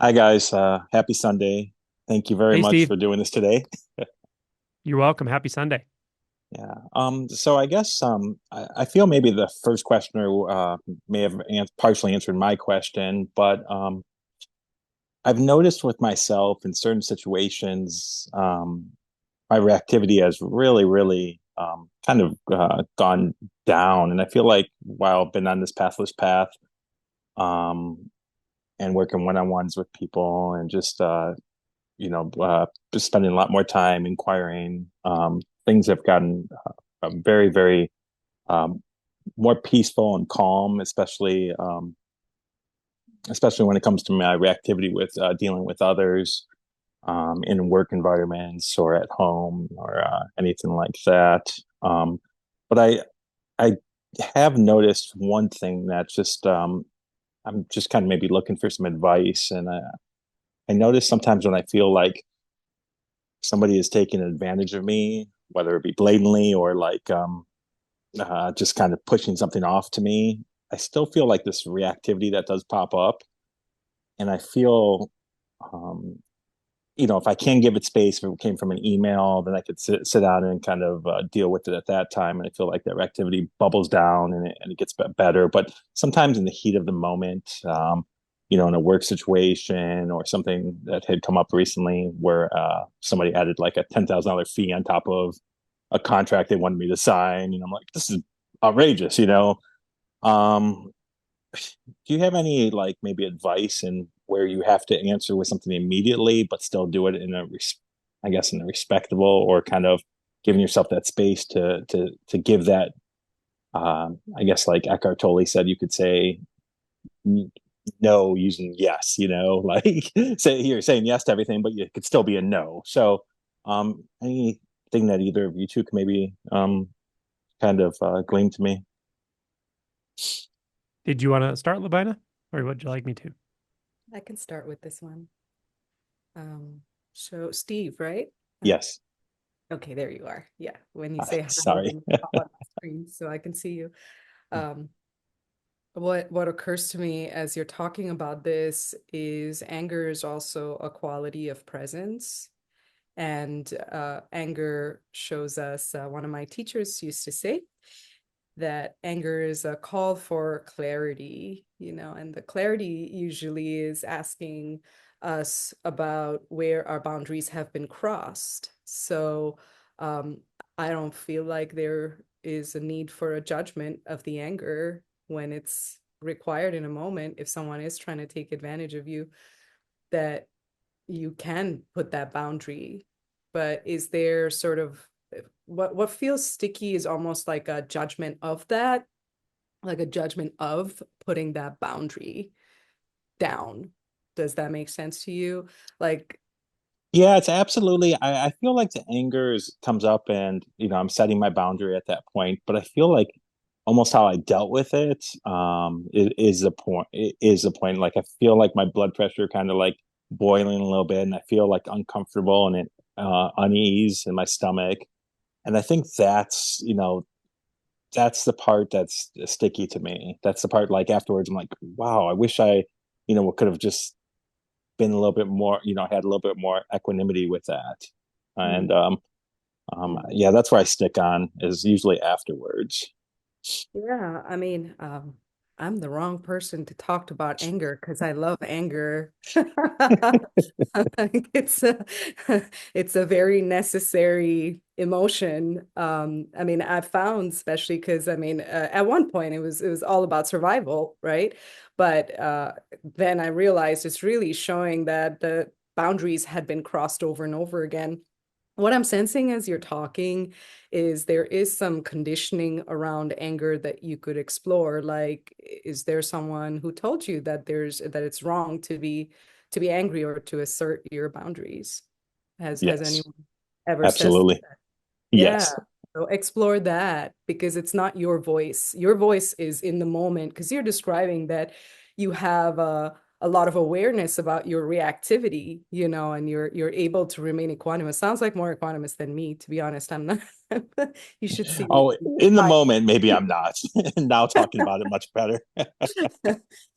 Hi guys, happy Sunday. Thank you very Hey, much Steve. for doing this today. You're welcome. Happy Sunday. Yeah. So I guess I feel maybe the first questioner may have partially answered my question, but I've noticed with myself in certain situations, my reactivity has really kind of gone down, and I feel like while I've been on this pathless path, um, and working one-on-ones with people and just spending a lot more time inquiring. Things have gotten very um, more peaceful and calm, especially when it comes to my reactivity with dealing with others in work environments or at home or anything like that. But I have noticed one thing that just I'm just kind of maybe looking for some advice, and I notice sometimes when I feel like somebody is taking advantage of me, whether it be blatantly or just kind of pushing something off to me, I still feel like this reactivity that does pop up. And I feel, um, if I can give it space, if it came from an email, then I could sit down and kind of deal with it at that time. And I feel like that reactivity bubbles down and it gets better. But sometimes in the heat of the moment, in a work situation or something that had come up recently where somebody added like a $10,000 fee on top of a contract they wanted me to sign, and I'm like, this is outrageous. Um, do you have any like maybe advice in where you have to answer with something immediately, but still do it I guess, in a respectable or kind of giving yourself that space to give that? I guess like Eckhart Tolle said, you could say no using yes. Like say you're saying yes to everything, but it could still be a no. So, anything that either of you two can maybe kind of glean to me? Did you want to start, Lubaina, or would you like me to? I can start with this one. Um, so Steve, right? Uh, Yes. okay, there you are. Yeah, when you say hi, Sorry. then you pop on my screen so I can see you. Um, what occurs to me as you're talking about this is anger is also a quality of presence. And anger shows us, one of my teachers used to say that anger is a call for clarity, and the clarity usually is asking us about where our boundaries have been crossed. So um, I don't feel like there is a need for a judgment of the anger when it's required in a moment. If someone is trying to take advantage of you, that you can put that boundary. But is there sort of what feels sticky is almost like a judgment of that, like a judgment of putting that boundary down. Does that make sense to you? Like, Yeah, it's absolutely. I feel like the anger comes up, and I'm setting my boundary at that point. But I feel like almost how I dealt with it is the point. It is the point. Like I feel like my blood pressure kind of like boiling a little bit, and I feel like uncomfortable and unease in my stomach. And I think that's the part that's sticky to me. That's the part like afterwards I'm like, wow, I wish I could have just been a little bit more, had a little bit more equanimity with that. And yeah, that's where I stick on is usually afterwards. yeah, I mean, I'm the wrong person to talk about anger because I love anger. I think it's a very necessary emotion. I mean, I've found, especially because I mean, at one point it was all about survival, right? But then I realized it's really showing that the boundaries had been crossed over and over again. What I'm sensing as you're talking is there is some conditioning around anger that you could explore. Like, is there someone who told you that it's wrong to be angry or to assert your boundaries? Has Yes, anyone ever said absolutely. that? Yeah. Yes. So explore that because it's not your voice. Your voice is in the moment because you're describing that you have a lot of awareness about your reactivity, and you're able to remain equanimous. Sounds like more equanimous than me, to be honest. I'm not. You should see me. Oh, in the moment, maybe I'm not. Now talking about it much better.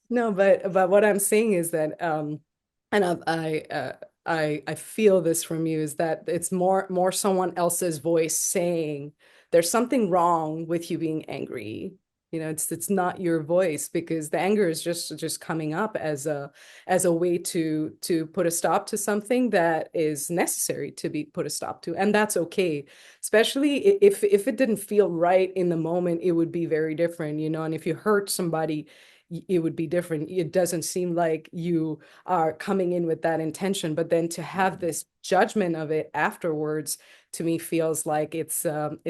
No, but what I'm saying is that and I feel this from you, is that it's more someone else's voice saying there's something wrong with you being angry. You know, it's not your voice, because the anger is just coming up as a way to put a stop to something that is necessary to be put a stop to, and that's okay. Especially if it didn't feel right in the moment, it would be very different, you know. And if you hurt somebody, it would be different. It doesn't seem like you are coming in with that intention, but then to have this judgment of it afterwards, to me feels like it's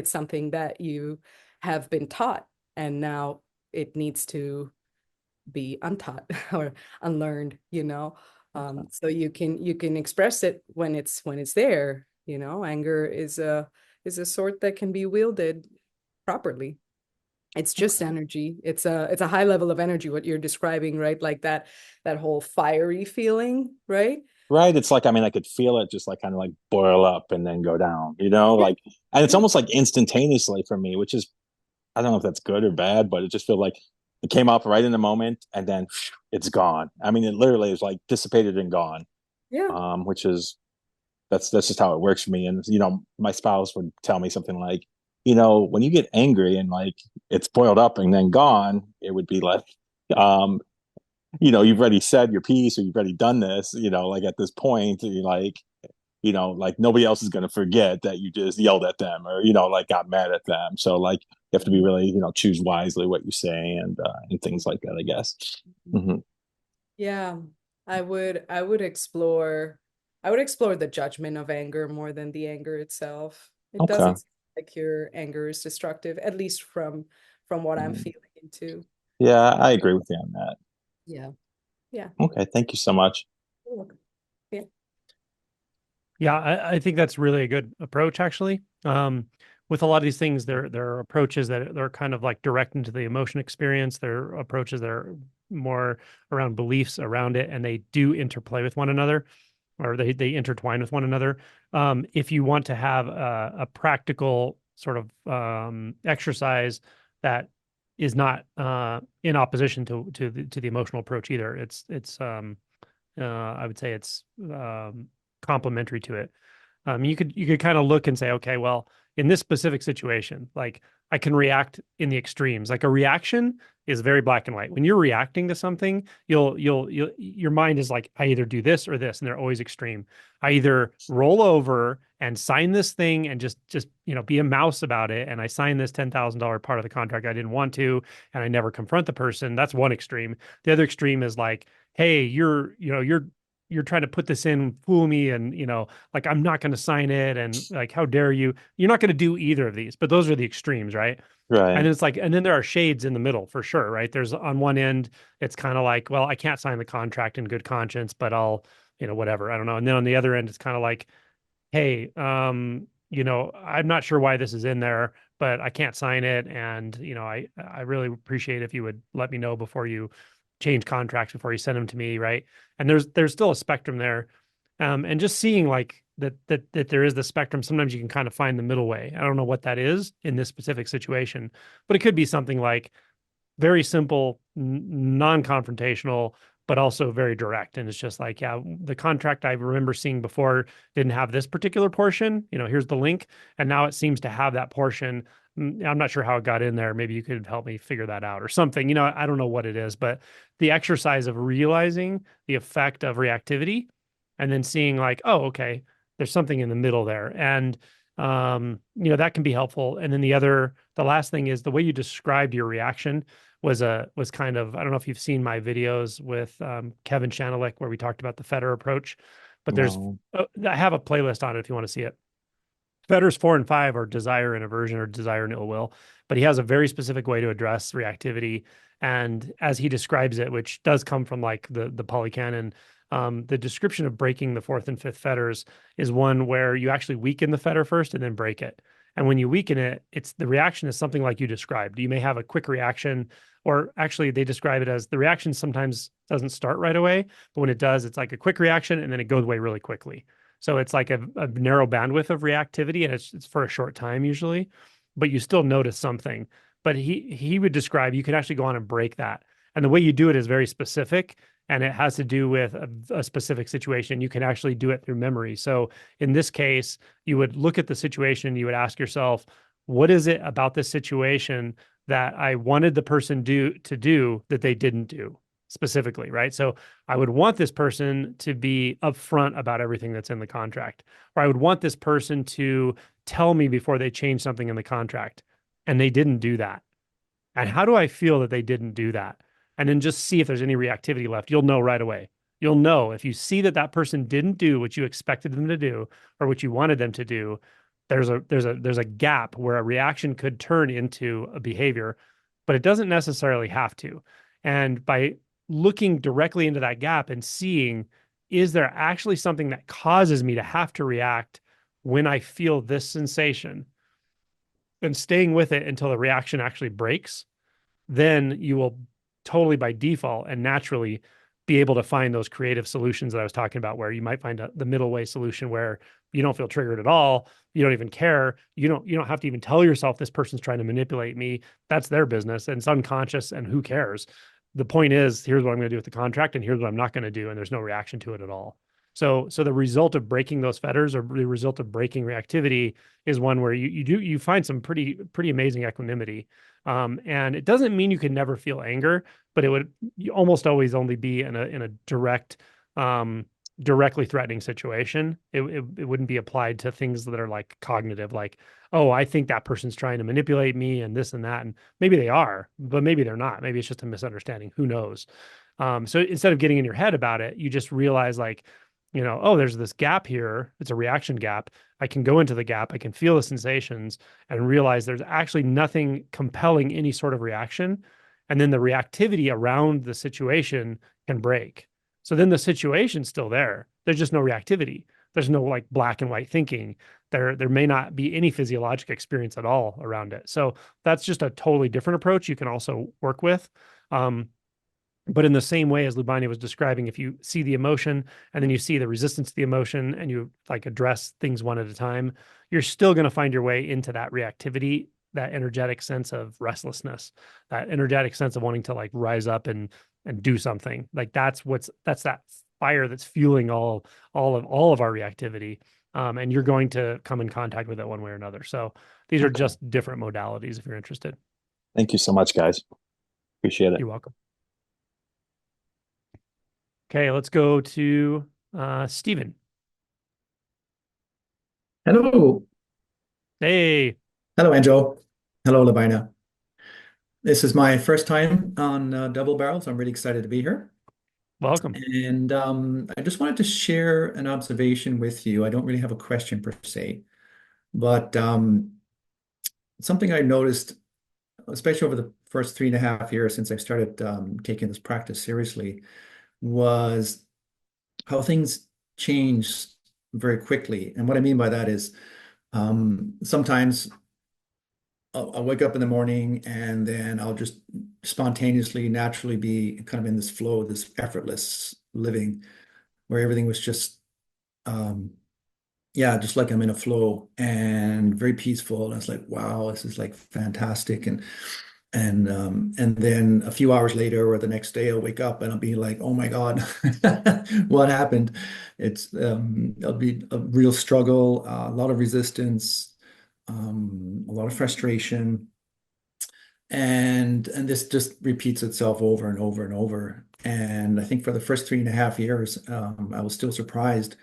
something that you have been taught, and now it needs to be untaught or unlearned, you know. So you can express it when it's there, you know. Anger is a sword that can be wielded properly. It's just energy. It's a high level of energy, what you're describing, right? Like that whole fiery feeling, right? Right. It's like, I mean, I could feel it just like kind of like boil up and then go down, you know, Yeah, like, and it's yeah, almost like instantaneously for me, which is, I don't know if that's good or bad, but it just feels like it came up right in the moment and then it's gone. I mean, it literally is like dissipated and gone. yeah. Which is, that's just how it works for me. And, you know, my spouse would tell me something like, you know, when you get angry and like it's boiled up and then gone, it would be like, um, you know, you've already said your piece or you've already done this, you know, like at this point, you're like, you know, like nobody else is going to forget that you just yelled at them or, you know, like got mad at them. So like you have to be really, you know, choose wisely what you say and things like that, I guess. Hmm. Yeah, I would explore the judgment of anger more than the anger itself. It Okay. doesn't seem like your anger is destructive, at least from what I'm Mm. feeling into. Yeah, I agree with you on that. Yeah. Yeah. Okay. Thank you so much. You're welcome. Yeah. Yeah, I think that's really a good approach, actually. With a lot of these things, there are approaches that are kind of like direct into the emotion experience. There are approaches that are more around beliefs around it, and they do interplay with one another, or they intertwine with one another. If you want to have a practical sort of exercise that is not in opposition to the emotional approach either, I would say it's complementary to it. You could kind of look and say, okay, well, in this specific situation, like I can react in the extremes. Like a reaction is very black and white. When you're reacting to something, you'll your mind is like, I either do this or this, and they're always extreme. I either roll over and sign this thing and just be a mouse about it, and I sign this $10,000 part of the contract I didn't want to, and I never confront the person. That's one extreme. The other extreme is like, hey, you're trying to put this in, fool me, and like I'm not going to sign it, and like how dare you? You're not going to do either of these, but those are the extremes, right? And Right. then it's like, and then there are shades in the middle for sure, right? There's on one end, it's kind of like, well, I can't sign the contract in good conscience, but I'll, whatever, I don't know. And then on the other end, it's kind of like, hey, I'm not sure why this is in there, but I can't sign it. And, I really appreciate if you would let me know before you change contracts, before you send them to me. Right. And there's still a spectrum there. And just seeing like that there is the spectrum, sometimes you can kind of find the middle way. I don't know what that is in this specific situation, but it could be something like, very simple, non-confrontational, but also very direct. And it's just like, yeah, the contract I remember seeing before didn't have this particular portion. Here's the link, and now it seems to have that portion. I'm not sure how it got in there. Maybe you could help me figure that out or something. I don't know what it is, but the exercise of realizing the effect of reactivity and then seeing like, oh, okay, there's something in the middle there. And that can be helpful. And then the last thing is the way you described your reaction was kind of, I don't know if you've seen my videos with Kevin Shanalik where we talked about the Fetter approach, but No. I have a playlist on it if you want to see it. Fetter's 4 and 5 are desire and aversion or desire and ill will, but he has a very specific way to address reactivity. And as he describes it, which does come from like the polycanon, the description of breaking the fourth and fifth fetters is one where you actually weaken the fetter first and then break it. And when you weaken it, it's the reaction is something like you described. You may have a quick reaction, or actually they describe it as the reaction sometimes doesn't start right away, but when it does, it's like a quick reaction and then it goes away really quickly. So it's like a narrow bandwidth of reactivity, and it's for a short time usually, but you still notice something. But he would describe you can actually go on and break that, and the way you do it is very specific, and it has to do with a specific situation. You can actually do it through memory. So in this case, you would look at the situation, you would ask yourself, what is it about this situation that I wanted the person to do that they didn't do specifically, right? So I would want this person to be upfront about everything that's in the contract, or I would want this person to tell me before they change something in the contract, and they didn't do that. And how do I feel that they didn't do that? And then just see if there's any reactivity left. You'll know right away. You'll know if you see that that person didn't do what you expected them to do or what you wanted them to do. There's a gap where a reaction could turn into a behavior, but it doesn't necessarily have to. And by looking directly into that gap and seeing, is there actually something that causes me to have to react when I feel this sensation, and staying with it until the reaction actually breaks, then you will totally by default and naturally be able to find those creative solutions that I was talking about, where you might find the middle way solution where you don't feel triggered at all. You don't even care. You don't have to even tell yourself this person's trying to manipulate me. That's their business and it's unconscious, and who cares? The point is, here's what I'm going to do with the contract and here's what I'm not going to do. And there's no reaction to it at all. So the result of breaking those fetters, or the result of breaking reactivity, is one where you find some pretty amazing equanimity. And it doesn't mean you can never feel anger, but it would almost always only be in a directly threatening situation. It wouldn't be applied to things that are like cognitive, like, oh, I think that person's trying to manipulate me and this and that. And maybe they are, but maybe they're not. Maybe it's just a misunderstanding. Who knows? So instead of getting in your head about it, you just realize, like, oh, there's this gap here. It's a reaction gap. I can go into the gap. I can feel the sensations and realize there's actually nothing compelling any sort of reaction. And then the reactivity around the situation can break. So then the situation's still there. There's just no reactivity. There's no like black and white thinking. There may not be any physiologic experience at all around it. So that's just a totally different approach you can also work with. But in the same way as Lubaina was describing, if you see the emotion and then you see the resistance to the emotion and you like address things one at a time, you're still going to find your way into that reactivity, that energetic sense of restlessness, that energetic sense of wanting to like rise up and do something. Like that's that fire that's fueling all of our reactivity. And you're going to come in contact with it one way or another. So these are Okay. just different modalities if you're interested. Thank you so much, guys. Appreciate it. You're welcome. Okay, let's go to Stephen. Hello. Hey, Hello, Angel. Hello, Lubaina. This is my first time on Double Barrels. I'm really excited to be here. welcome. And I just wanted to share an observation with you. I don't really have a question per se, but something I noticed, especially over the first 3.5 years since I've started taking this practice seriously, was how things change very quickly. And what I mean by that is sometimes I'll wake up in the morning and then I'll just spontaneously, naturally be kind of in this flow, this effortless living where everything was just, yeah, just like I'm in a flow and very peaceful. And it's like, wow, this is like fantastic. And then a few hours later or the next day, I'll wake up and I'll be like, oh my God, what happened? It'll be a real struggle, a lot of resistance, a lot of frustration, and this just repeats itself over and over and over. And I think for the first 3.5 years, I was still surprised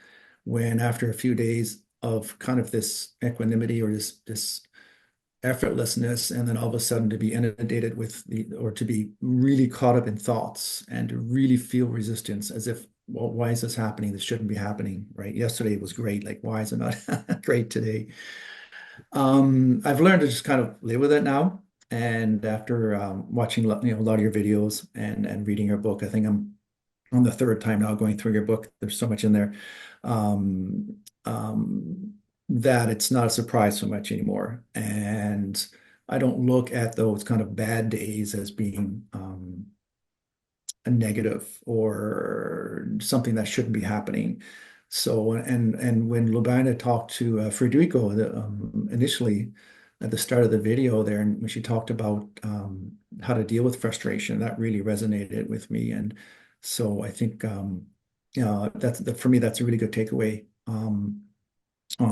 when after a few days of kind of this equanimity or this effortlessness, and then all of a sudden to be inundated with or to be really caught up in thoughts and to really feel resistance as if, well, why is this happening? This shouldn't be happening, right? Yesterday it was great. Like, why is it not great today? I've learned to just kind of live with it now. And after watching a lot of your videos and reading your book, I think I'm on the third time now going through your book. There's so much in there. Um, um, that it's not a surprise so much anymore. And I don't look at those kind of bad days as being a negative or something that shouldn't be happening. So, and when Lubaina talked to Frederico initially at the start of the video there, and when she talked about how to deal with frustration, that really resonated with me. And So I think for me, that's a really good takeaway on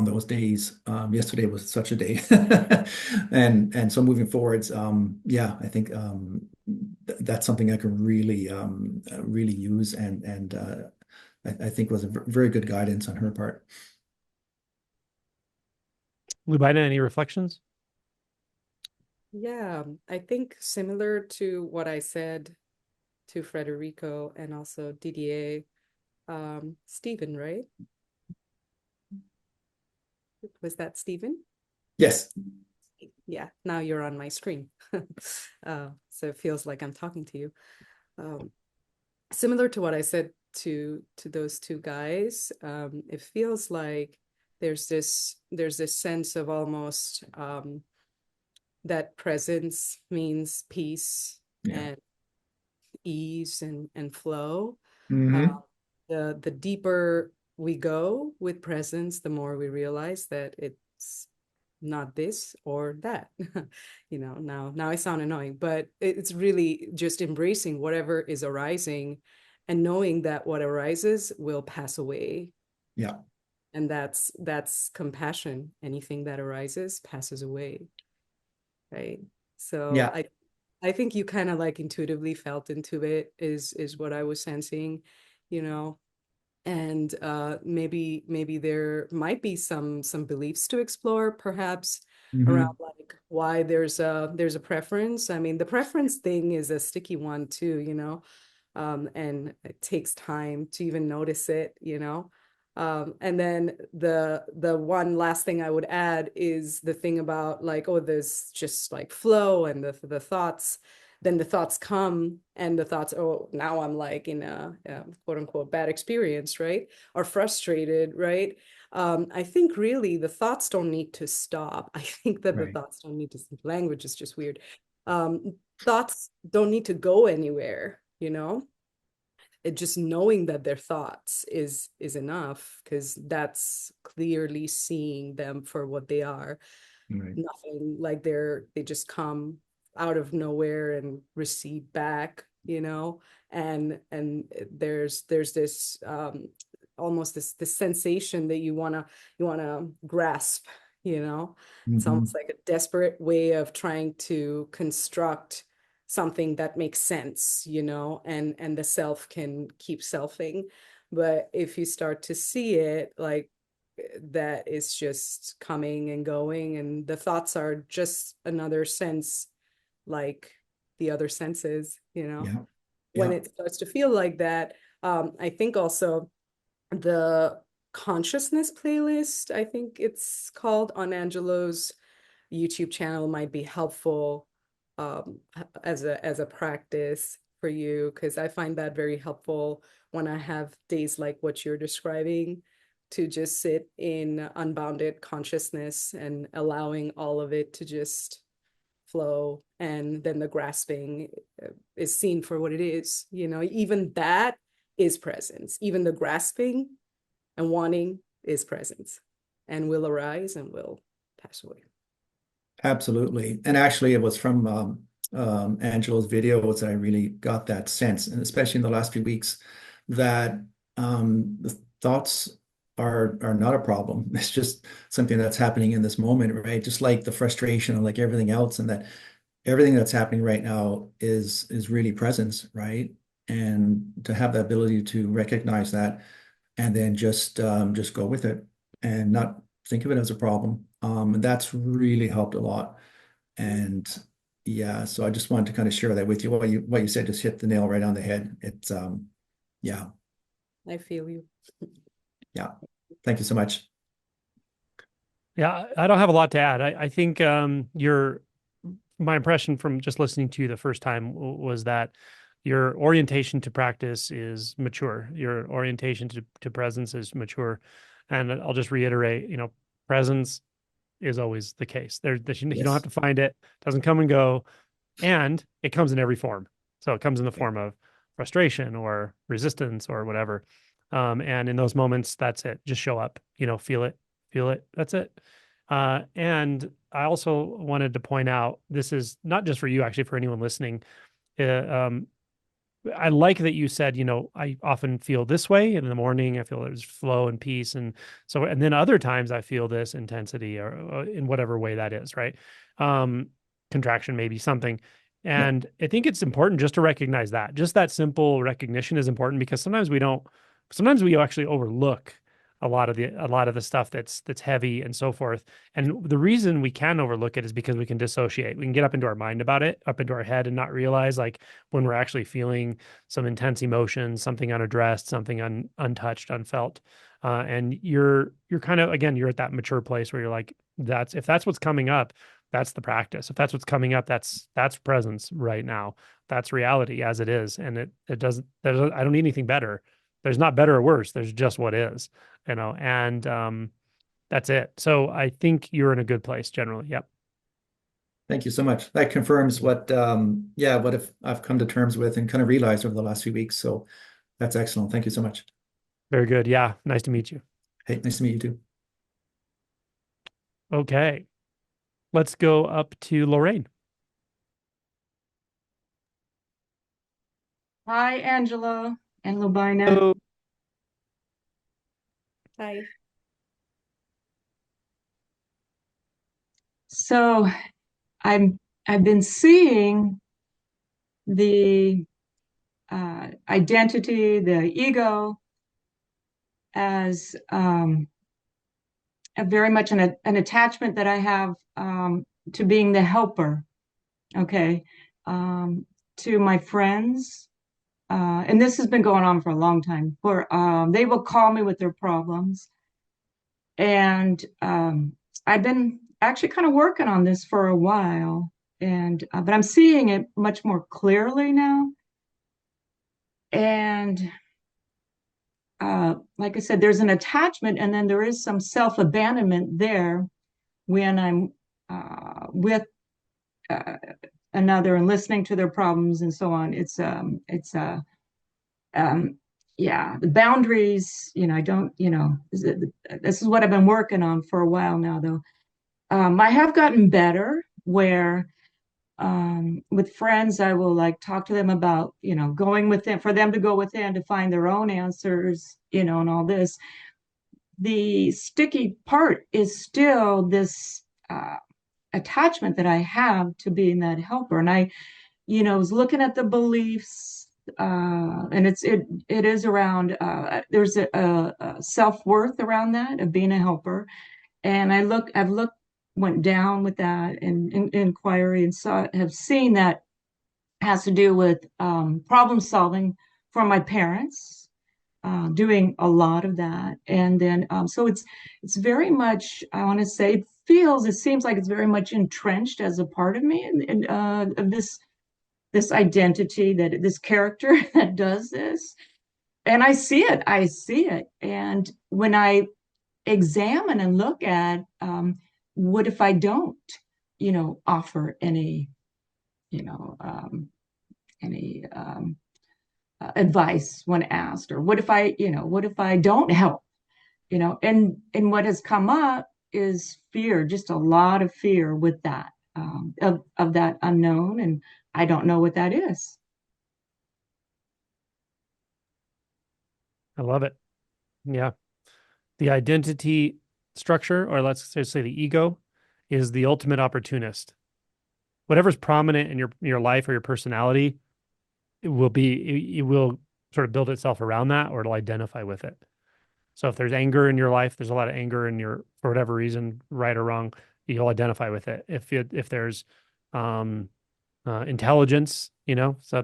those days. Yesterday was such a day, and so moving forwards, yeah, I think that's something I can really use, and I think was a very good guidance on her part. Lubaina, any reflections? Yeah, I think similar to what I said to Frederico and also Didier, Stephen, right? Was that Stephen? Yes. Yeah, now you're on my screen. So it feels like I'm talking to you. Um, Similar to what I said to those two guys, it feels like there's this sense of almost that presence means peace Yeah. and ease and flow. Uh, Hmm. the deeper we go with presence, the more we realize that it's not this or that. Now I sound annoying, but it's really just embracing whatever is arising and knowing that what arises will pass away. Yeah. And that's compassion. Anything that arises passes away, right? So Yeah. I think you kind of like intuitively felt into it is what I was sensing, you know. And maybe there might be some beliefs to explore, perhaps around Hmm. like why there's a preference. I mean, the preference thing is a sticky one too, and it takes time to even notice it. And then the one last thing I would add is the thing about like, oh, there's just like flow and the thoughts. Then the thoughts come and the thoughts, oh, now I'm like in a quote unquote bad experience, right? Or frustrated, right? I think really the thoughts don't need to stop. I think that the Right. thoughts don't need to, language is just weird. Um, Thoughts don't need to go anywhere. It just knowing that they're thoughts is enough because that's clearly seeing them for what they are. Right. Nothing like they just come out of nowhere and recede back. And there's this almost this sensation that you wanna grasp. It's Hmm. almost like a desperate way of trying to construct something that makes sense, and the self can keep selfing. But if you start to see it like that is just coming and going, and the thoughts are just another sense, like the other senses. Yeah. When Yeah. it starts to feel like that, I think also the consciousness playlist, I think it's called, on Angelo's YouTube channel might be helpful as a practice for you, because I find that very helpful when I have days like what you're describing, to just sit in unbounded consciousness and allowing all of it to just flow, and then the grasping is seen for what it is. Even that is presence. Even the grasping and wanting is presence, and will arise and will pass away. Absolutely. And actually, it was from Angelo's videos that I really got that sense, and especially in the last few weeks, that the thoughts are not a problem. It's just something that's happening in this moment, right? Just like the frustration and like everything else, and that everything that's happening right now is really presence, right? And to have the ability to recognize that and then just go with it and not think of it as a problem. And that's really helped a lot. And yeah, so I just wanted to kind of share that with you. What you said just hit the nail right on the head. It's yeah, I feel you. yeah. Thank you so much. Yeah, I don't have a lot to add. I think my impression from just listening to you the first time was that your orientation to practice is mature. Your orientation to presence is mature. And I'll just reiterate, presence is always the case. You don't have Yes. to find it. It doesn't come and go, and it comes in every form. So it comes in the Yeah. form of frustration or resistance or whatever. And in those moments, that's it. Just show up. Feel it, feel it. That's it. And I also wanted to point out, this is not just for you, actually, for anyone listening. Uh, um, I like that you said, I often feel this way in the morning. I feel there's flow and peace. And then other times I feel this intensity or in whatever way that is, right? Um, Contraction, maybe something. Yeah. And I think it's important just to recognize that. Just that simple recognition is important because sometimes we actually overlook a lot of the stuff that's heavy and so forth. And the reason we can overlook it is because we can dissociate. We can get up into our mind about it, up into our head, and not realize like when we're actually feeling some intense emotions, something unaddressed, something untouched, unfelt. And you're kind of, again, you're at that mature place where you're like, if that's what's coming up, that's the practice. If that's what's coming up, that's presence right now. That's reality as it is. And it doesn't, I don't need anything better. There's not better or worse. There's just what is, and that's it. So I think you're in a good place generally. Yep. Thank you so much. That confirms what, yeah, what if I've come to terms with and kind of realized over the last few weeks. So that's excellent. Thank you so much. Very good. Yeah. Nice to meet you. Hey, nice to meet you too. Okay. Let's go up to Lorraine. Hi, Angela and Lubaina. Oh, Hi. So I'm I've been seeing the identity, the ego, as a very much an attachment that I have to being the helper. Okay, to my friends, and this has been going on for a long time. Where they will call me with their problems, and I've been actually kind of working on this for a while, and but I'm seeing it much more clearly now. And like I said, there's an attachment, and then there is some self-abandonment there when I'm with uh, another and listening to their problems and so on. Um, yeah, the boundaries. I don't. This is what I've been working on for a while now, though. I have gotten better where with friends, I will like talk to them about, going within for them to go within to find their own answers, and all this. The sticky part is still this attachment that I have to being that helper. And I, was looking at the beliefs, and it is around, there's a self-worth around that of being a helper. And I've looked, went down with that in inquiry and have seen that has to do with problem solving for my parents, doing a lot of that. And then, so it's very much, I want to say, it seems like it's very much entrenched as a part of me and of this identity, that this character that does this. And I see it. And when I examine and look at what if I don't, offer you know, um, any advice when asked, or what if I don't help, and what has come up is fear, just a lot of fear with that, of that unknown, and I don't know what that is. I love it. Yeah. The identity structure, or let's just say the ego, is the ultimate opportunist. Whatever's prominent in your life or your personality, it will sort of build itself around that, or it'll identify with it. So if there's anger in your life, there's a lot of anger in your, for whatever reason, right or wrong, you'll identify with it. If there's um intelligence,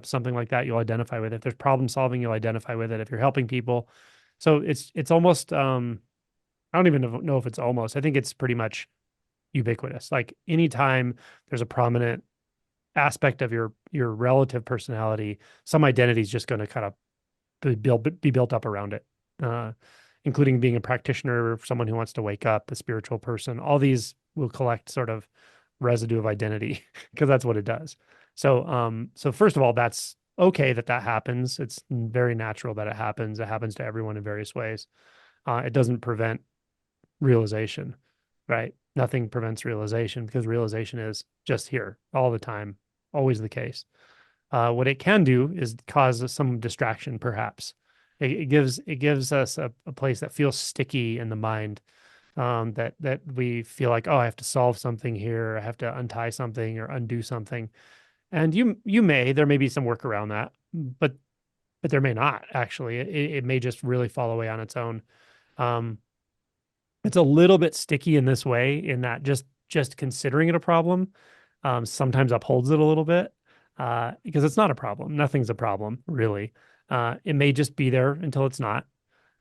something like that, you'll identify with it. If there's problem solving, you'll identify with it. If you're helping people. So it's almost I don't even know if it's almost. I think it's pretty much ubiquitous. Like anytime there's a prominent aspect of your relative personality, some identity is just going to kind of be built up around it, uh, including being a practitioner, someone who wants to wake up, a spiritual person. All these will collect sort of residue of identity because that's what it does. So first of all, that's okay that happens. It's very natural that it happens. It happens to everyone in various ways. It doesn't prevent realization, right? Nothing prevents realization because realization is just here all the time, always the case. What it can do is cause some distraction, perhaps. It gives us a place that feels sticky in the mind, that we feel like, oh, I have to solve something here, I have to untie something or undo something. And there may be some work around that, but there may not actually. It may just really fall away on its own. Um, it's a little bit sticky in this way, in that just considering it a problem sometimes upholds it a little bit, because it's not a problem. Nothing's a problem, really. It may just be there until it's not.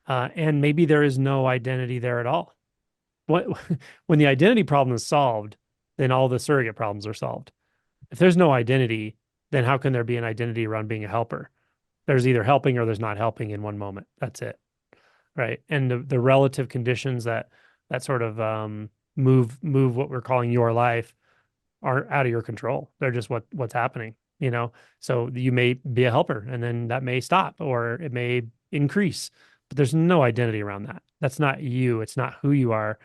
And maybe there is no identity there at all. What when the identity problem is solved, then all the surrogate problems are solved. If there's no identity, then how can there be an identity around being a helper? There's either helping or there's not helping in one moment. That's it. Right. And the relative conditions that sort of move what we're calling your life aren't out of your control. They're just what's happening, you know? So you may be a helper and then that may stop or it may increase, but there's no identity around that. That's not you. It's not who you are.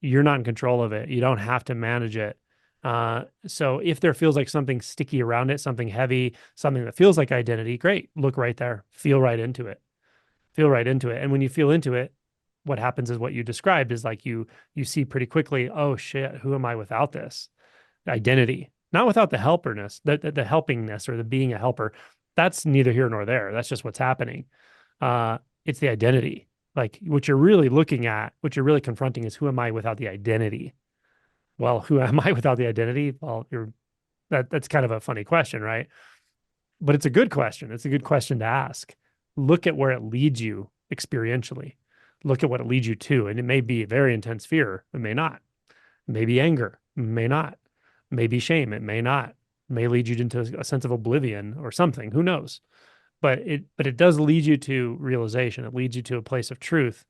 You're not in control of it. You don't have to manage it. So if there feels like something sticky around it, something heavy, something that feels like identity, great. Look right there. Feel right into it. Feel right into it. And when you feel into it, what happens is what you described is like you see pretty quickly, oh shit, who am I without this identity? Not without the helperness, the helpingness or the being a helper. That's neither here nor there. That's just what's happening. It's the identity. Like what you're really looking at, what you're really confronting is, who am I without the identity? Well, who am I without the identity? Well, that's kind of a funny question, right? But it's a good question. It's a good question to ask. Look at where it leads you experientially. Look at what it leads you to. And it may be very intense fear. It may not. It may be anger. It may not. It may be shame. It may not. It may lead you into a sense of oblivion or something. Who knows? But it does lead you to realization. It leads you to a place of truth,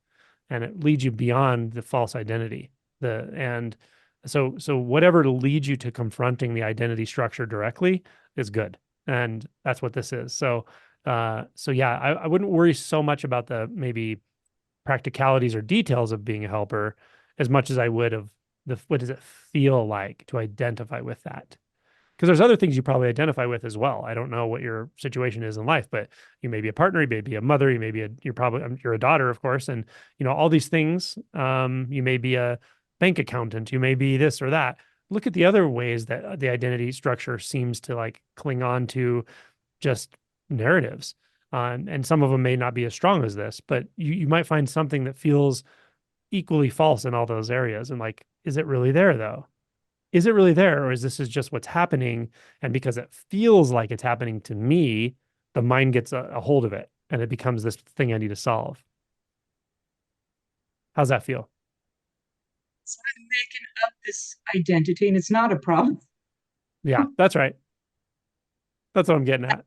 and it leads you beyond the false identity. So whatever leads you to confronting the identity structure directly is good. And that's what this is. So yeah, I wouldn't worry so much about the maybe practicalities or details of being a helper as much as I would of what does it feel like to identify with that? Because there's other things you probably identify with as well. I don't know what your situation is in life, but you may be a partner, you may be a mother, you're a daughter, of course, and all these things. You may be a bank accountant, you may be this or that. Look at the other ways that the identity structure seems to like cling on to just narratives. And some of them may not be as strong as this, but you might find something that feels equally false in all those areas. And like, is it really there though? Is it really there? Or is this just what's happening? And because it feels like it's happening to me, the mind gets a hold of it and it becomes this thing I need to solve. How's that feel? So I'm making up this identity and it's not a problem. Yeah, that's right. That's what I'm getting at.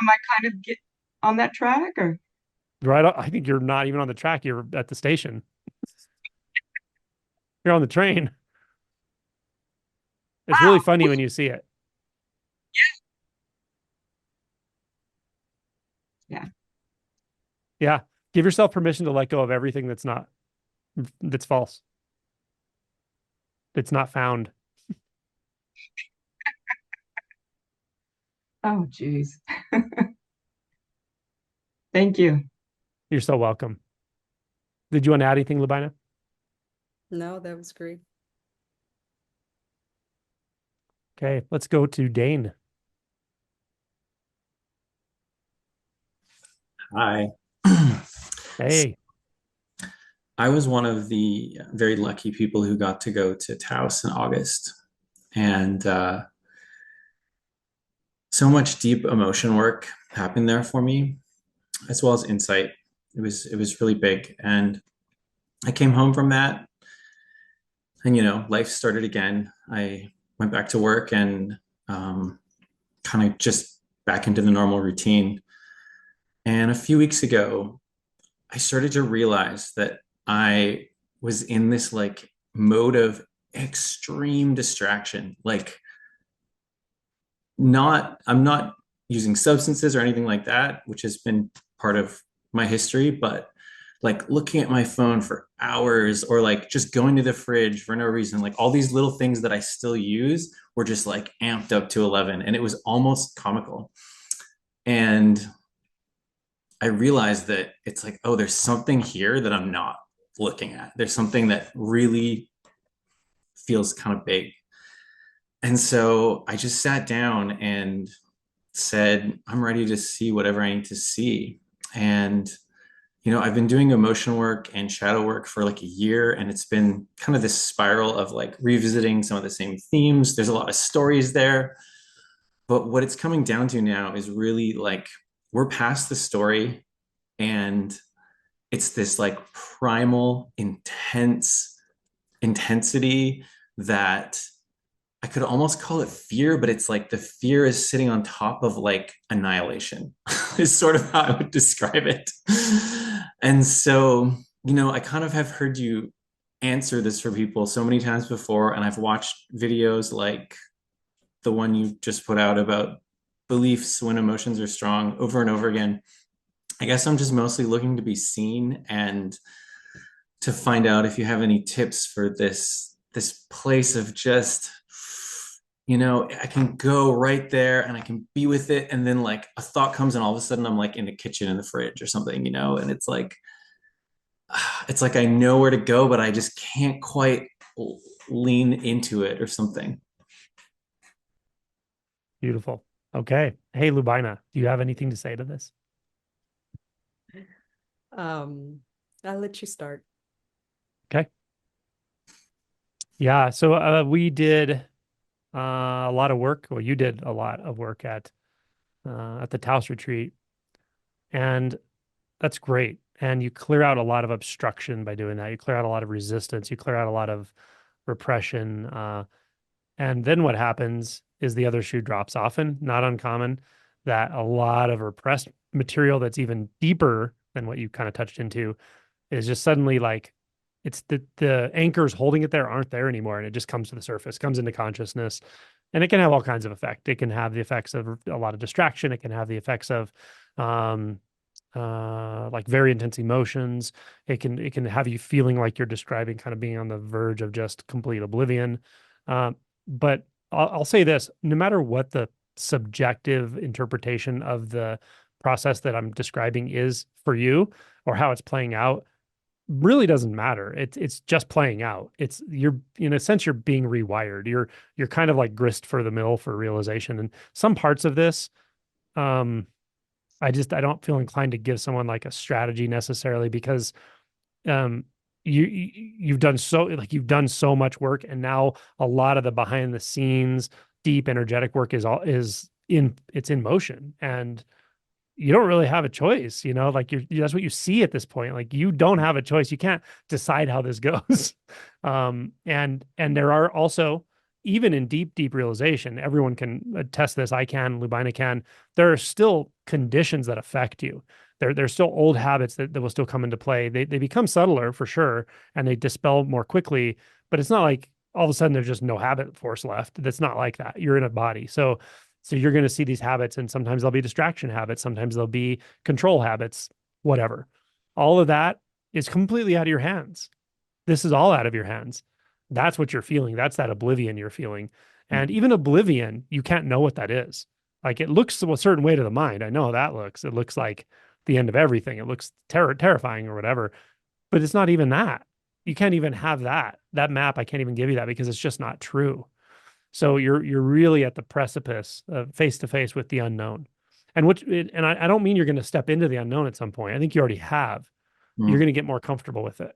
Am I kind of get on that track or? Right. I think you're not even on the track. You're at the station. You're on the train. It's really Wow. funny when you see it. Yeah. Yeah. Give yourself permission to let go of everything that's false. It's not found. Oh, geez. Thank you. You're so welcome. Did you want to add anything, Lubaina? No, that was great. Okay, let's go to Dane. Hi. Hey. I was one of the very lucky people who got to go to Taos in August. And so much deep emotion work happened there for me, as well as insight. It was really big. And I came home from that and life started again. I went back to work and kind of just back into the normal routine. And a few weeks ago, I started to realize that I was in this like mode of extreme distraction. Like I'm not using substances or anything like that, which has been part of my history, but like looking at my phone for hours or like just going to the fridge for no reason, like all these little things that I still use were just like amped up to 11, and it was almost comical. And I realized that it's like, oh, there's something here that I'm not looking at. There's something that really feels kind of big. And so I just sat down and said, I'm ready to see whatever I need to see. And, I've been doing emotion work and shadow work for like a year, and it's been kind of this spiral of like revisiting some of the same themes. There's a lot of stories there. But what it's coming down to now is really like we're past the story, and it's this like primal, intense intensity that I could almost call it fear, but it's like the fear is sitting on top of like annihilation, is sort of how I would describe it. And so, I kind of have heard you answer this for people so many times before, and I've watched videos like the one you just put out about beliefs when emotions are strong over and over again. I guess I'm just mostly looking to be seen and to find out if you have any tips for this place of just, I can go right there and I can be with it, and then like a thought comes and all of a sudden I'm like in the kitchen in the fridge or something, and it's like I know where to go, but I just can't quite lean into it or something. Beautiful. Okay. Hey, Lubaina, do you have anything to say to this? I'll let you start. Okay. Yeah. So we did a lot of work. Well, you did a lot of work at the Taos retreat, and that's great. And you clear out a lot of obstruction by doing that. You clear out a lot of resistance. You clear out a lot of repression. And then what happens is the other shoe drops. Often, not uncommon, that a lot of repressed material that's even deeper than what you kind of touched into is just suddenly like it's the anchors holding it there aren't there anymore, and it just comes to the surface, comes into consciousness, and it can have all kinds of effect. It can have the effects of a lot of distraction. It can have the effects of um, like very intense emotions. It can have you feeling like you're describing kind of being on the verge of just complete oblivion. But I'll say this: no matter what the subjective interpretation of the process that I'm describing is for you, or how it's playing out, really doesn't matter. It's just playing out. You're in a sense you're being rewired. You're kind of like grist for the mill for realization. And some parts of this, um, I don't feel inclined to give someone like a strategy necessarily, because um you've done so much work, and now a lot of the behind the scenes deep energetic work it's in motion, and you don't really have a choice, like that's what you see at this point. Like you don't have a choice. You can't decide how this goes. And there are also, even in deep realization, everyone can attest this. I can, Lubaina can. There are still conditions that affect you. There's still old habits that will still come into play. They become subtler for sure, and they dispel more quickly. But it's not like all of a sudden there's just no habit force left. That's not like that. You're in a body, so you're going to see these habits, and sometimes they'll be distraction habits, sometimes they'll be control habits, whatever. All of that is completely out of your hands. This is all out of your hands. That's what you're feeling. That's that oblivion you're feeling. And even oblivion, you can't know what that is. Like it looks a certain way to the mind. I know how that looks. It looks like the end of everything. It looks terrifying or whatever, but it's not even that. You can't even have that map. I can't even give you that because it's just not true. So you're really at the precipice of face to face with the unknown. And I don't mean you're going to step into the unknown at some point. I think you already have. You're going to get more comfortable with it.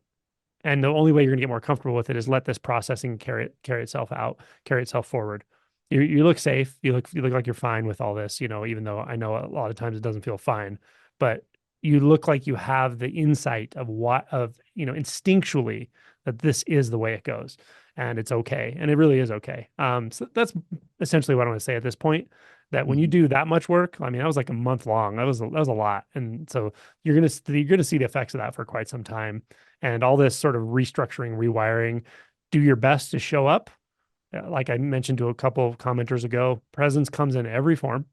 And the only way you're going to get more comfortable with it is let this processing carry itself out, carry itself forward. You look safe. You look like you're fine with all this, even though I know a lot of times it doesn't feel fine, but you look like you have the insight instinctually that this is the way it goes, and it's okay. And it really is okay. So that's essentially what I want to say at this point, that when you do that much work, I mean, that was like a month long. That was a lot. And so you're gonna see the effects of that for quite some time. And all this sort of restructuring, rewiring, do your best to show up. Like I mentioned to a couple of commenters ago, presence comes in every form,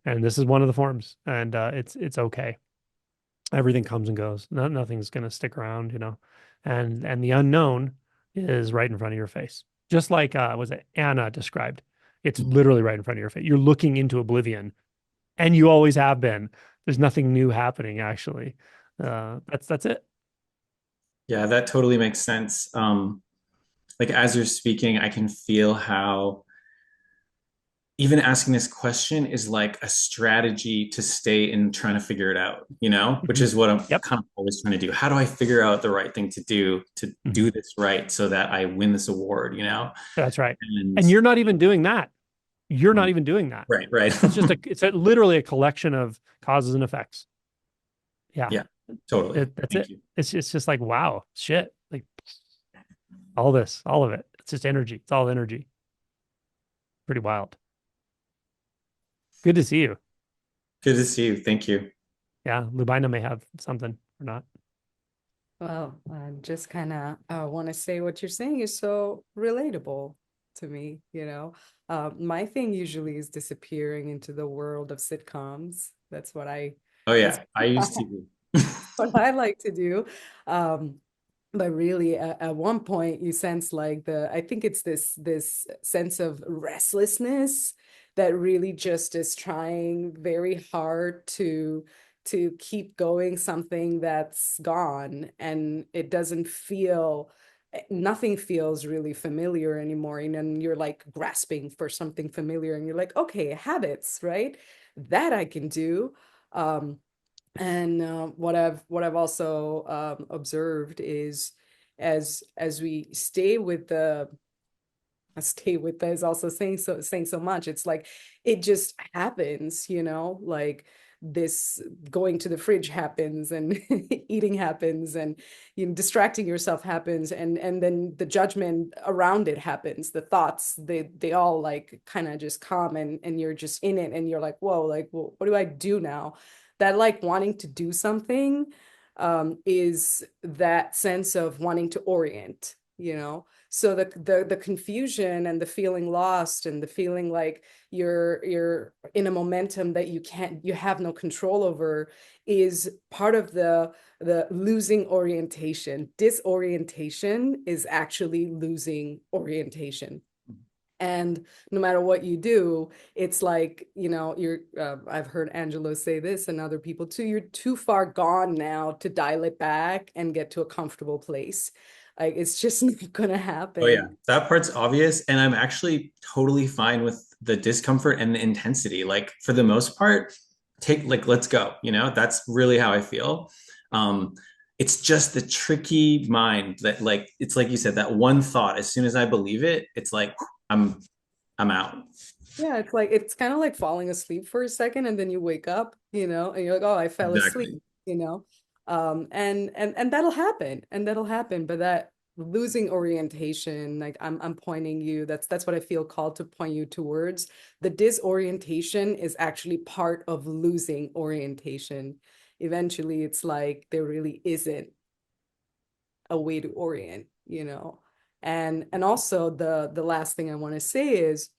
and this is one of the forms. And it's okay. Everything comes and goes. Nothing's going to stick around. And the unknown is right in front of your face, just like was it Anna described. It's literally right in front of your face. You're looking into oblivion, and you always have been. There's nothing new happening, actually. That's it. Yeah, that totally makes sense. Like as you're speaking, I can feel how even asking this question is like a strategy to stay in trying to figure it out, which Mhm. is what I'm Yep. kind of always trying to do. How do I figure out the right thing to Mhm. do this right so that I win this award? That's right. And And you're not even doing that. You're not even doing that. right, right. Literally a collection of causes and effects. Yeah. Yeah, totally. That's Thank it. you. It's just like, wow, shit. Like all this, all of it. It's just energy. It's all energy. Pretty wild. Good to see you. Good to see you. Thank you. Yeah. Lubaina may have something or not. Well, I just kind of want to say what you're saying is so relatable to me, you know. My thing usually is disappearing into the world of sitcoms. Oh That's yeah, I used to. what I like to do. Um, but really, at one point, you sense like I think it's this sense of restlessness that really just is trying very hard to keep going something that's gone, and it doesn't feel nothing feels really familiar anymore, and you're like grasping for something familiar, and you're like, okay, habits, right? That I can do. And what I've also observed is as we stay with that is also saying so much. It's like it just happens, like this going to the fridge happens, and eating happens, and distracting yourself happens, and then the judgment around it happens. The thoughts, they all like kind of just come, and you're just in it, and you're like, whoa, like, well, what do I do now? That like wanting to do something is that sense of wanting to orient. So the confusion and the feeling lost and the feeling like you're in a momentum that you have no control over is part of the losing orientation. Disorientation is actually losing orientation. And no matter what you do, it's like, I've heard Angelo say this and other people too, you're too far gone now to dial it back and get to a comfortable place. Like it's just not gonna Oh yeah, happen. that part's obvious, and I'm actually totally fine with the discomfort and the intensity. Like for the most part, let's go. That's really how I feel. Um, it's just the tricky mind that it's like you said, that one thought. As soon as I believe it, it's like I'm I'm out. Yeah, it's like it's kind of like falling asleep for a second and then you wake up, and you're like, oh, I fell asleep, Exactly. you know. And that'll happen. And that'll happen. But that losing orientation, like I'm pointing you, that's what I feel called to point you towards. The disorientation is actually part of losing orientation. Eventually, it's like there really isn't a way to orient. And also the last thing I want to say is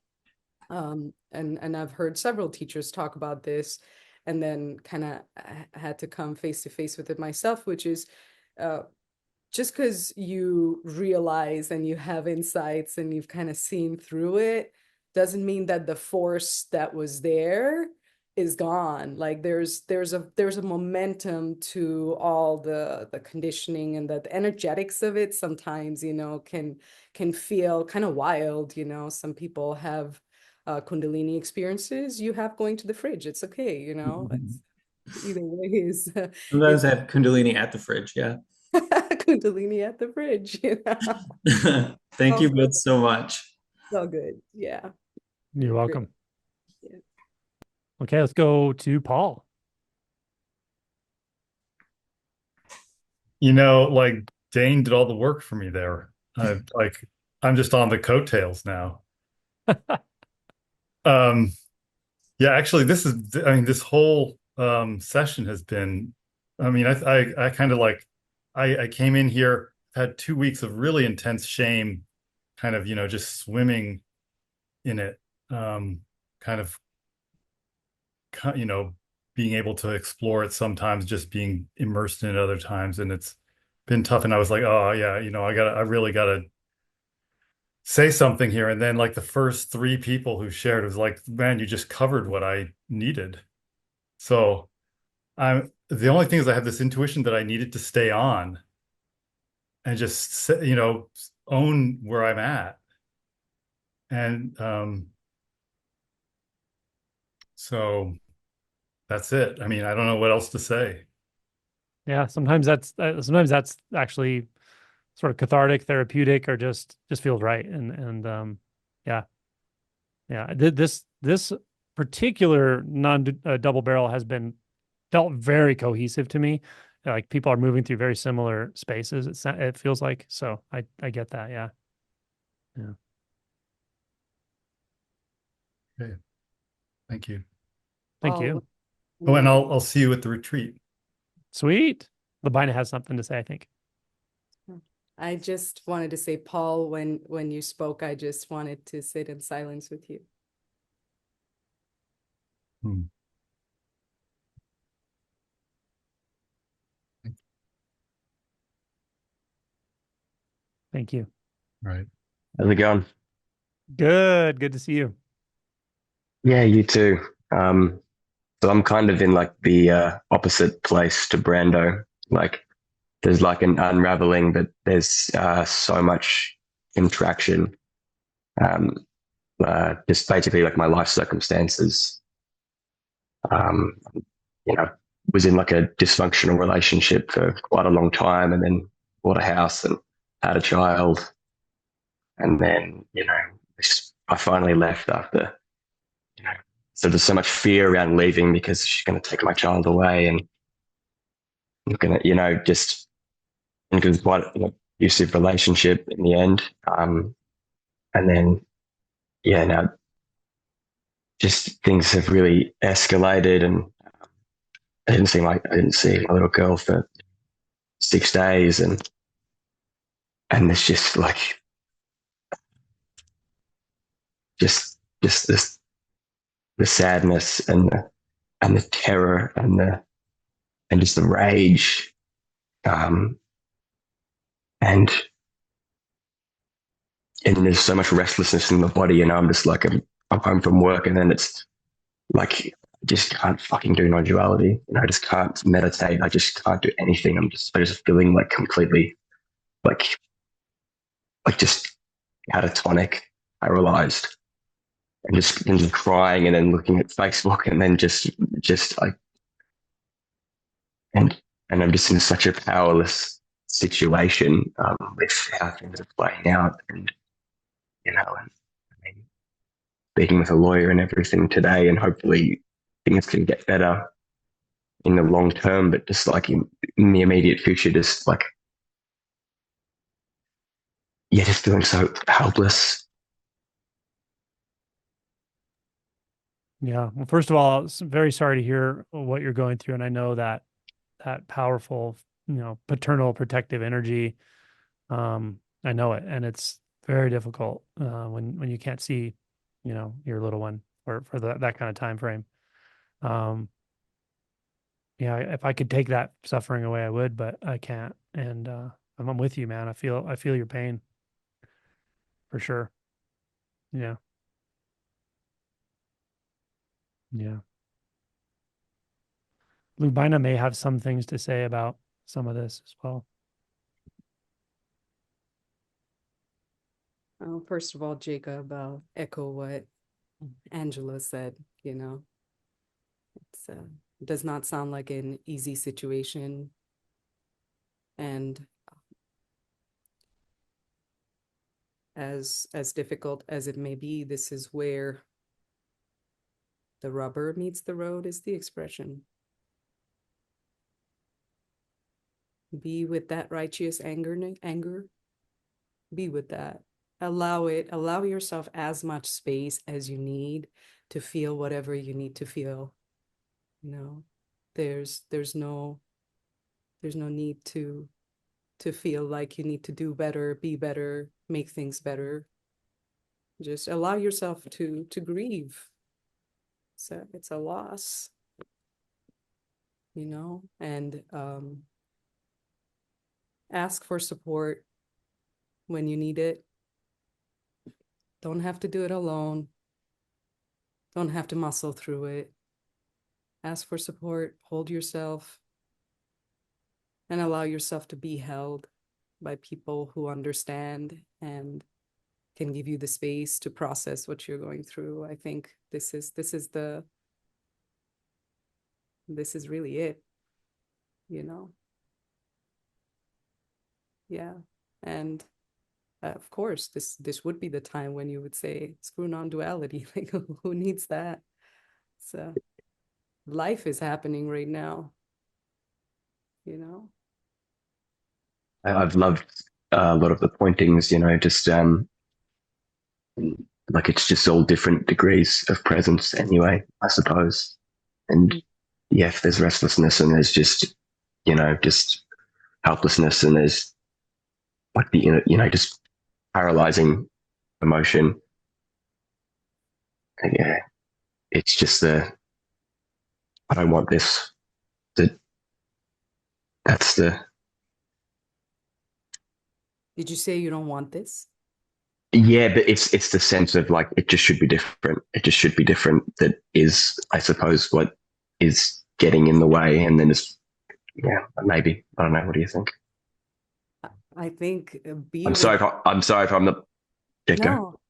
and I've heard several teachers talk about this, and then kind of had to come face to face with it myself, which is uh, just because you realize and you have insights and you've kind of seen through it doesn't mean that the force that was there is gone. Like there's a momentum to all the conditioning, and the energetics of it sometimes can feel kind of wild. Some people have kundalini experiences. You have going to the fridge, it's okay. It's either way is Sometimes is I have Kundalini at the fridge. Yeah. kundalini at the fridge. Thank you Also, both so much. it's all good. Yeah. You're Great. welcome. Yeah. Okay, let's go to Paul. Like Dane did all the work for me there. I'm just on the coattails now. Um, yeah, actually, this whole session has been, I kind of like, I came in here, had 2 weeks of really intense shame, kind of, just swimming in it, kind of, being able to explore it sometimes, just being immersed in it other times, and it's been tough. And I was like, oh yeah, I really gotta say something here, and then like the first three people who shared was like, man, you just covered what I needed. So I'm the only thing is I have this intuition that I needed to stay on and just own where I'm at. And so that's it. I mean, I don't know what else to say. Yeah, sometimes that's actually sort of cathartic, therapeutic, or just feels right. And yeah, yeah. This particular non double barrel has been felt very cohesive to me. Like people are moving through very similar spaces. It feels like so. I get that. Yeah, yeah. Okay, thank you. Thank Paul, you. Oh, and I'll see you at the retreat. Sweet. Lubaina has something to say, I think. I just wanted to say, Paul, when you spoke, I just wanted to sit in silence with you. Hmm. Thank you. Right. How's it going? Good. Good to see you. Yeah, you too. So I'm kind of in like the opposite place to Brando. Like there's like an unraveling, but there's so much interaction. Um, just basically like my life circumstances. Um, you know, was in like a dysfunctional relationship for quite a long time, and then bought a house and had a child, and then I finally left after. You know, so there's so much fear around leaving because she's going to take my child away, and I'm going to, just because it's quite an abusive relationship in the end. And then, yeah, now just things have really escalated, and I didn't see my little girl for 6 days, and it's just like just this the sadness and the terror and just the rage, um, and and there's so much restlessness in the body, and I'm just like I'm home from work, and then it's like I just can't fucking do non-duality. I just can't meditate. I just can't do anything. I just feeling like completely like just catatonic, paralyzed, and just crying, and then looking at Facebook, and then just like and and I'm just in such a powerless situation with how things are playing out, and and I mean, speaking with a lawyer and everything today, and hopefully things can get better in the long term, but just like in the immediate future, just like, yeah, just feeling so helpless. Yeah. Well, first of all, very sorry to hear what you're going through. And I know that that powerful, paternal protective energy. I know it. And it's very difficult when you can't see, your little one for that kind of time frame. Um, yeah, if I could take that suffering away, I would, but I can't. And I'm with you, man. I feel your pain for sure. Yeah. Yeah. Lubaina may have some things to say about some of this as well. First of all, Jacob, I'll echo what Angela said. It's does not sound like an easy situation, and as difficult as it may be, this is where the rubber meets the road, is the expression. Be with that righteous anger. Be with that. Allow yourself as much space as you need to feel whatever you need to feel. There's no need to feel like you need to do better, be better, make things better. Just allow yourself to grieve. So it's a loss, and ask for support when you need it. Don't have to do it alone. Don't have to muscle through it. Ask for support, hold yourself, and allow yourself to be held by people who understand and can give you the space to process what you're going through. I think this is really it, you know. Yeah. And of course, this would be the time when you would say, screw non-duality. Like, who needs that? So life is happening right now, you know. I've loved a lot of the pointings, just like it's just all different degrees of presence anyway, I suppose. And yeah, if there's restlessness and there's just helplessness and there's like just paralyzing emotion. And yeah, it's just I don't want this. That that's the Did you say you don't want this? Yeah, but it's the sense of like it just should be different. It just should be different. That is, I suppose, what is getting in the way. And then yeah, maybe I don't know. What do you think? I think be I'm with sorry. I'm sorry if I'm not. Yeah, go. no,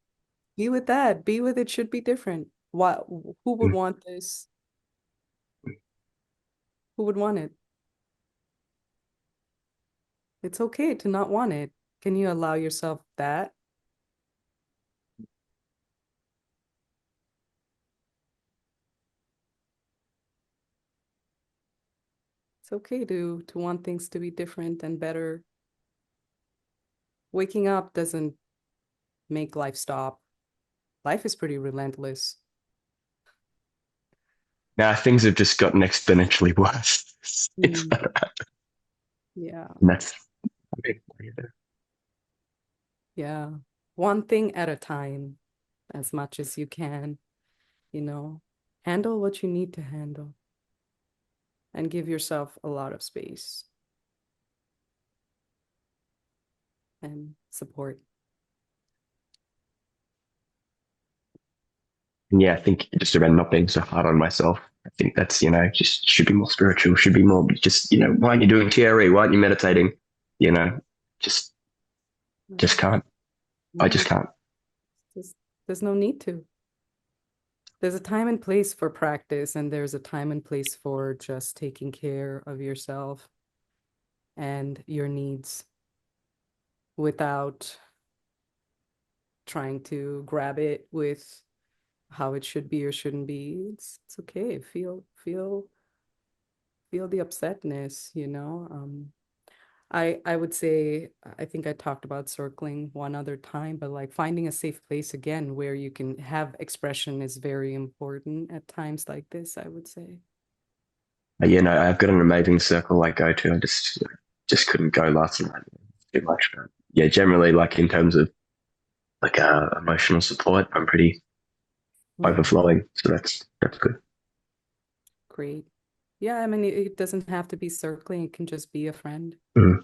be with that. Be with it should be different. Why, who would Mm. want this? Who would want it? It's okay to not want it. Can you allow yourself that? It's okay to want things to be different and better. Waking up doesn't make life stop. Life is pretty relentless. Now things have just gotten exponentially worse. Mm, yeah, And that's. I mean, yeah. One thing at a time, as much as you can, you know. Handle what you need to handle and give yourself a lot of space and support. Yeah, I think just around not being so hard on myself. I think that's, just should be more spiritual, should be more just, why aren't you doing TRE? Why aren't you meditating? You know, just just can't. I just can't. There's no need to. There's a time and place for practice, and there's a time and place for just taking care of yourself and your needs without trying to grab it with how it should be or shouldn't be. It's okay. Feel the upsetness, you know. I would say, I think I talked about circling one other time, but like finding a safe place again where you can have expression is very important at times like this, I would say. I've got an amazing circle I go to. I just couldn't go last night too much. But yeah, generally, like in terms of like emotional support, I'm pretty Yeah, overflowing. So that's good. great. Yeah, I mean, it doesn't have to be circling, it can just be a friend. Mm,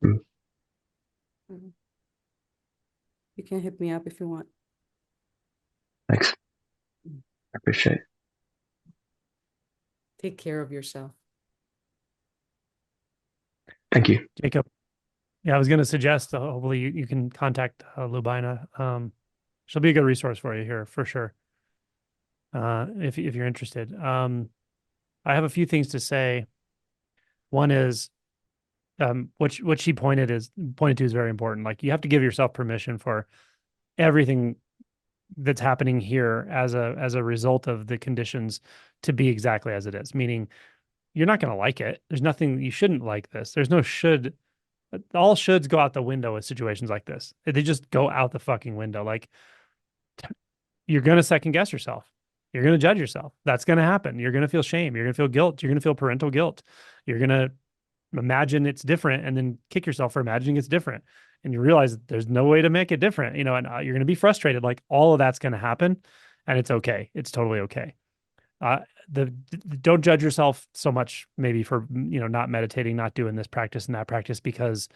mm. Mhm. You can hit me up if you want. Thanks. I appreciate it. Take care of yourself. Thank you. Jacob. Yeah, I was going to suggest, hopefully you can contact Lubaina. She'll be a good resource for you here for sure. If you're interested. I have a few things to say. One is what she pointed to is very important. Like you have to give yourself permission for everything that's happening here as a result of the conditions to be exactly as it is. Meaning you're not going to like it. There's nothing you shouldn't like this. There's no should. All shoulds go out the window with situations like this. They just go out the fucking window. Like you're going to second guess yourself. You're going to judge yourself. That's going to happen. You're going to feel shame. You're going to feel guilt. You're going to feel parental guilt. You're going to imagine it's different and then kick yourself for imagining it's different. And you realize there's no way to make it different, and you're going to be frustrated. Like all of that's going to happen, and it's okay. It's totally okay. Uh, don't judge yourself so much maybe for, not meditating, not doing this practice and that practice, because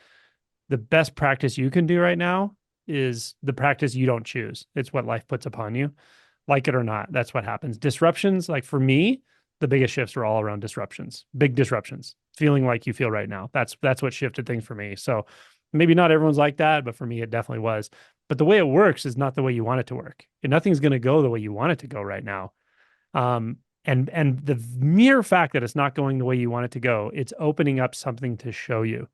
the best practice you can do right now is the practice you don't choose. It's what life puts upon you, like it or not. That's what happens. Disruptions, like for me, the biggest shifts were all around disruptions, big disruptions, feeling like you feel right now. That's what shifted things for me. So maybe not everyone's like that, but for me, it definitely was. But the way it works is not the way you want it to work. And nothing's going to go the way you want it to go right now. Um, and the mere fact that it's not going the way you want it to go, it's opening up something to show you.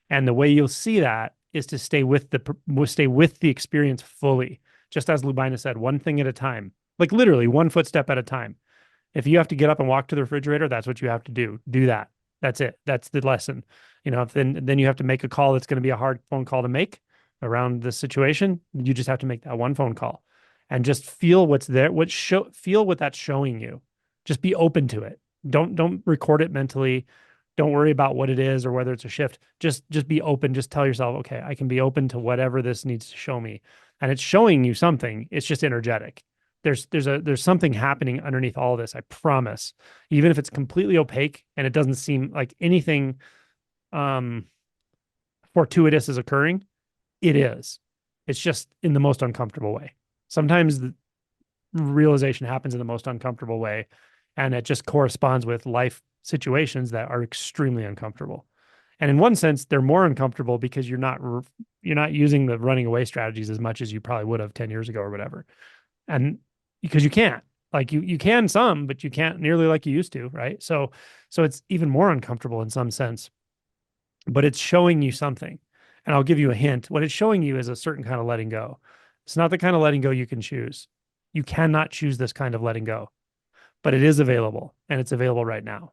And the way you'll see that is to stay with the experience fully. Just as Lubaina said, one thing at a time, like literally one footstep at a time. If you have to get up and walk to the refrigerator, that's what you have to do. Do that. That's it. That's the lesson. Then you have to make a call that's going to be a hard phone call to make around the situation. You just have to make that one phone call and just feel what's there, feel what that's showing you. Just be open to it. Don't record it mentally. Don't worry about what it is or whether it's a shift. Just be open. Just tell yourself, okay, I can be open to whatever this needs to show me. And it's showing you something. It's just energetic. There's something happening underneath all of this, I promise. Even if it's completely opaque and it doesn't seem like anything fortuitous is occurring, it is. It's just in the most uncomfortable way. Sometimes the realization happens in the most uncomfortable way, and it just corresponds with life situations that are extremely uncomfortable. And in one sense, they're more uncomfortable because you're not using the running away strategies as much as you probably would have 10 years ago or whatever. And because you can't, like you can some, but you can't nearly like you used to, right? So it's even more uncomfortable in some sense, but it's showing you something. And I'll give you a hint. What it's showing you is a certain kind of letting go. It's not the kind of letting go you can choose. You cannot choose this kind of letting go, but it is available, and it's available right now.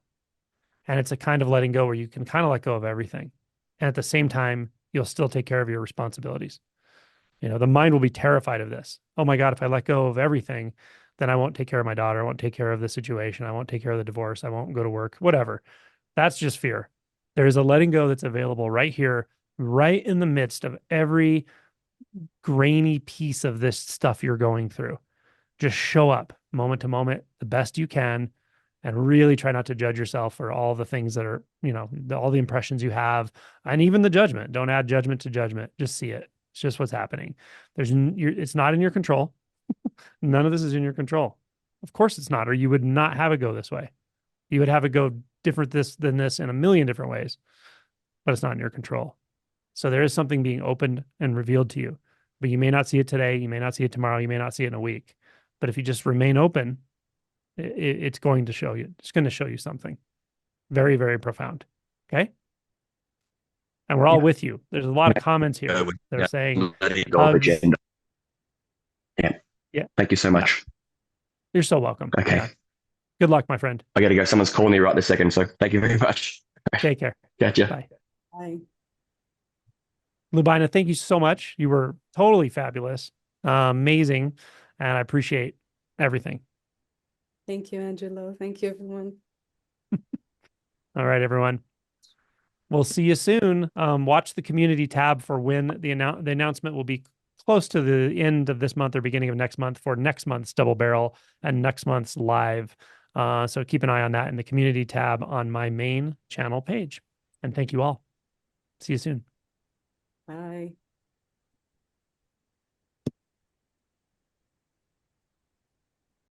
And it's a kind of letting go where you can kind of let go of everything. And at the same time, you'll still take care of your responsibilities. The mind will be terrified of this. Oh my God, if I let go of everything, then I won't take care of my daughter. I won't take care of the situation. I won't take care of the divorce. I won't go to work, whatever. That's just fear. There's a letting go that's available right here, right in the midst of every grainy piece of this stuff you're going through. Just show up moment to moment the best you can and really try not to judge yourself for all the things that are, all the impressions you have and even the judgment. Don't add judgment to judgment. Just see it. It's just what's happening. It's not in your control. None of this is in your control. Of course it's not, or you would not have it go this way. You would have it go different than this in a million different ways, but it's not in your control. So there is something being opened and revealed to you, but you may not see it today. You may not see it tomorrow. You may not see it in a week. But if you just remain open, it's going to show you. It's going to show you something very, very profound. Okay. And we're all with you. There's a lot of comments here that are saying hugs. Yeah. Yeah. Thank you so much. You're so welcome. Okay. Yeah. Good luck, my friend. I got to go. Someone's calling me right this second. So thank you very much. Take care. Gotcha. Bye. Bye. Lubaina, thank you so much. You were totally fabulous. Amazing. And I appreciate everything. Thank you, Angelo. Thank you, everyone. All right, everyone. We'll see you soon. Watch the community tab for when the announcement will be close to the end of this month or beginning of next month for next month's Double Barrel and next month's live. So keep an eye on that in the community tab on my main channel page. And thank you all. See you soon. Bye.